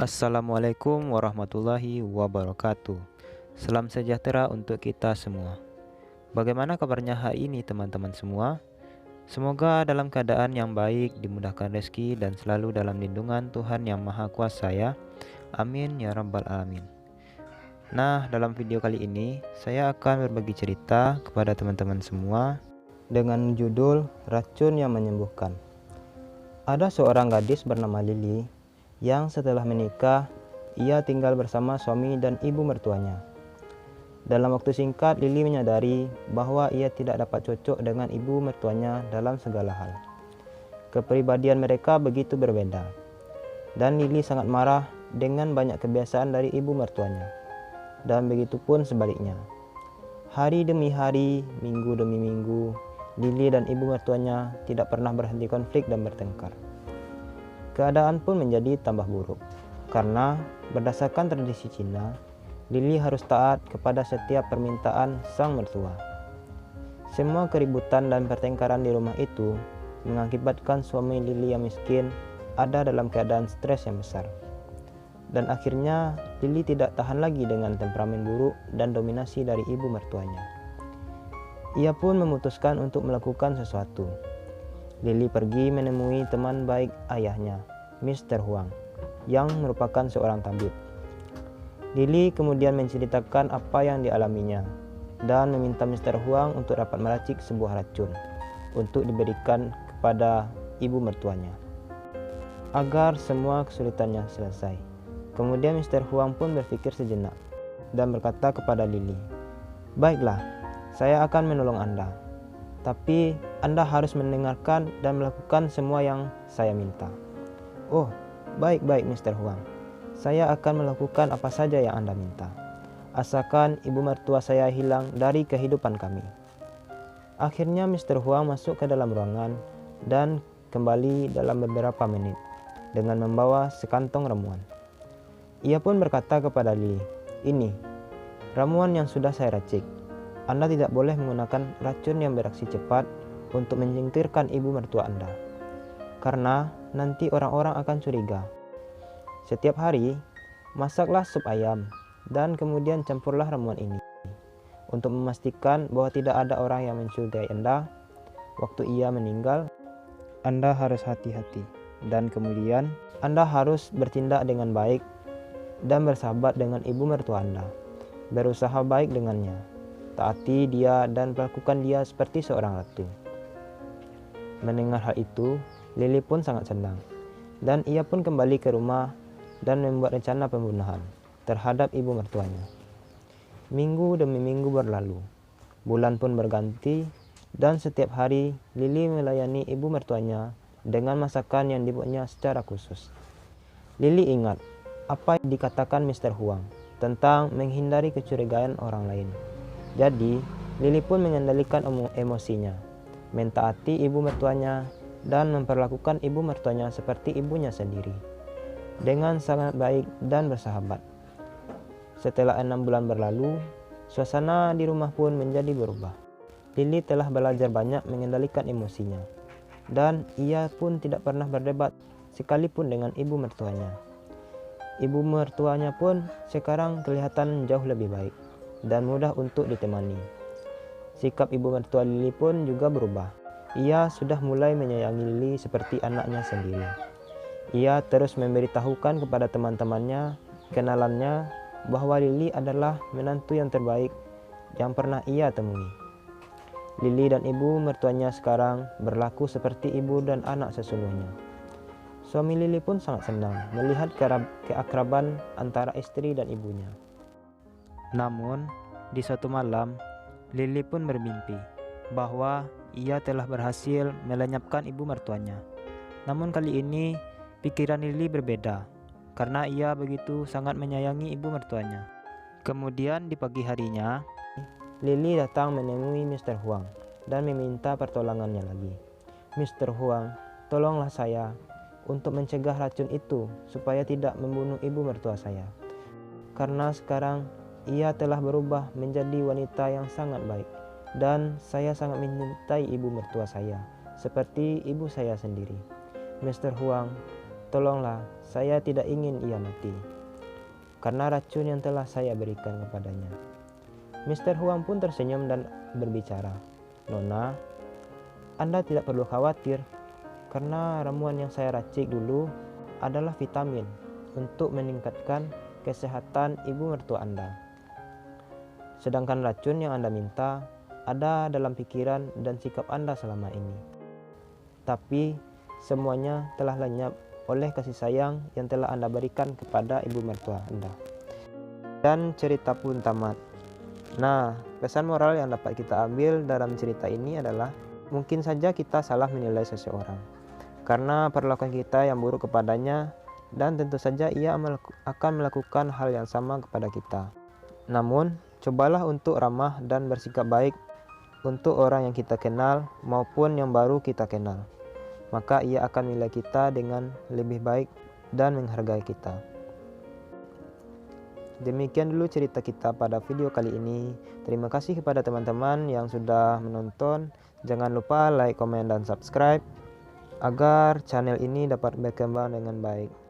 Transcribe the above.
Assalamualaikum warahmatullahi wabarakatuh. Salam sejahtera untuk kita semua. Bagaimana kabarnya hari ini teman-teman semua? Semoga dalam keadaan yang baik, dimudahkan rezeki dan selalu dalam lindungan Tuhan Yang Maha Kuasa ya. Amin ya rabbal alamin. Nah, dalam video kali ini saya akan berbagi cerita kepada teman-teman semua dengan judul Racun yang Menyembuhkan. Ada seorang gadis bernama Lili yang setelah menikah, ia tinggal bersama suami dan ibu mertuanya. Dalam waktu singkat, Lili menyadari bahwa ia tidak dapat cocok dengan ibu mertuanya dalam segala hal. Kepribadian mereka begitu berbeda, dan Lili sangat marah dengan banyak kebiasaan dari ibu mertuanya. Dan begitu pun sebaliknya. Hari demi hari, minggu demi minggu, Lili dan ibu mertuanya tidak pernah berhenti konflik dan bertengkar. Keadaan pun menjadi tambah buruk, karena berdasarkan tradisi Cina, Lili harus taat kepada setiap permintaan sang mertua. Semua keributan dan pertengkaran di rumah itu mengakibatkan suami Lili yang miskin ada dalam keadaan stres yang besar. Dan akhirnya Lili tidak tahan lagi dengan temperamen buruk dan dominasi dari ibu mertuanya. Ia pun memutuskan untuk melakukan sesuatu. Lili pergi menemui teman baik ayahnya, Mr. Huang, yang merupakan seorang tabib. Lili kemudian menceritakan apa yang dialaminya dan meminta Mr. Huang untuk dapat meracik sebuah racun untuk diberikan kepada ibu mertuanya agar semua kesulitannya selesai. Kemudian Mr. Huang pun berpikir sejenak dan berkata kepada Lili, "Baiklah, saya akan menolong Anda. Tapi Anda harus mendengarkan dan melakukan semua yang saya minta." "Oh, baik-baik Mr. Huang. Saya akan melakukan apa saja yang Anda minta. Asalkan ibu mertua saya hilang dari kehidupan kami." Akhirnya Mr. Huang masuk ke dalam ruangan dan kembali dalam beberapa menit dengan membawa sekantong ramuan. Ia pun berkata kepada Lili, "Ini ramuan yang sudah saya racik. Anda tidak boleh menggunakan racun yang bereaksi cepat untuk menyingkirkan ibu mertua Anda, karena nanti orang-orang akan curiga. Setiap hari, masaklah sup ayam dan kemudian campurlah ramuan ini untuk memastikan bahwa tidak ada orang yang mencurigai Anda. Waktu ia meninggal, Anda harus hati-hati dan kemudian Anda harus bertindak dengan baik dan bersahabat dengan ibu mertua Anda. Berusaha baik dengannya, taati dia dan perlakukan dia seperti seorang ratu." Mendengar hal itu, Lili pun sangat senang, dan ia pun kembali ke rumah dan membuat rencana pembunuhan terhadap ibu mertuanya. Minggu demi minggu berlalu, bulan pun berganti, dan setiap hari Lili melayani ibu mertuanya dengan masakan yang dibuatnya secara khusus. Lili ingat apa yang dikatakan Mr. Huang tentang menghindari kecurigaan orang lain. Jadi, Lili pun mengendalikan emosinya, mentaati ibu mertuanya, dan memperlakukan ibu mertuanya seperti ibunya sendiri, dengan sangat baik dan bersahabat. Setelah 6 bulan berlalu, suasana di rumah pun menjadi berubah. Lili telah belajar banyak mengendalikan emosinya, dan ia pun tidak pernah berdebat sekalipun dengan ibu mertuanya. Ibu mertuanya pun sekarang kelihatan jauh lebih baik dan mudah untuk ditemani. Sikap ibu mertua Lili pun juga berubah. Ia sudah mulai menyayangi Lili seperti anaknya sendiri. Ia terus memberitahukan kepada teman-temannya, kenalannya, bahwa Lili adalah menantu yang terbaik yang pernah ia temui. Lili dan ibu mertuanya sekarang berlaku seperti ibu dan anak sesungguhnya. Suami Lili pun sangat senang melihat keakraban antara istri dan ibunya. Namun, di suatu malam, Lili pun bermimpi bahwa ia telah berhasil melenyapkan ibu mertuanya. Namun kali ini, pikiran Lili berbeda, karena ia begitu sangat menyayangi ibu mertuanya. Kemudian di pagi harinya, Lili datang menemui Mr. Huang dan meminta pertolongannya lagi. "Mr. Huang, tolonglah saya untuk mencegah racun itu supaya tidak membunuh ibu mertua saya. Karena sekarang ia telah berubah menjadi wanita yang sangat baik, dan saya sangat mencintai ibu mertua saya seperti ibu saya sendiri. Mr. Huang, Tolonglah, saya tidak ingin ia mati, karena racun yang telah saya berikan kepadanya. Mr. Huang pun tersenyum dan berbicara, Nona, Anda tidak perlu khawatir, karena ramuan yang saya racik dulu adalah vitamin untuk meningkatkan kesehatan ibu mertua Anda. Sedangkan racun yang Anda minta ada dalam pikiran dan sikap Anda selama ini. Tapi semuanya telah lenyap oleh kasih sayang yang telah Anda berikan kepada ibu mertua Anda. Dan cerita pun tamat. Nah, pesan moral yang dapat kita ambil dalam cerita ini adalah mungkin saja kita salah menilai seseorang karena perlakuan kita yang buruk kepadanya, dan tentu saja ia akan melakukan hal yang sama kepada kita. Namun, cobalah untuk ramah dan bersikap baik untuk orang yang kita kenal maupun yang baru kita kenal. Maka ia akan menilai kita dengan lebih baik dan menghargai kita. Demikian dulu cerita kita pada video kali ini. Terima kasih kepada teman-teman yang sudah menonton. Jangan lupa like, komen, dan subscribe agar channel ini dapat berkembang dengan baik.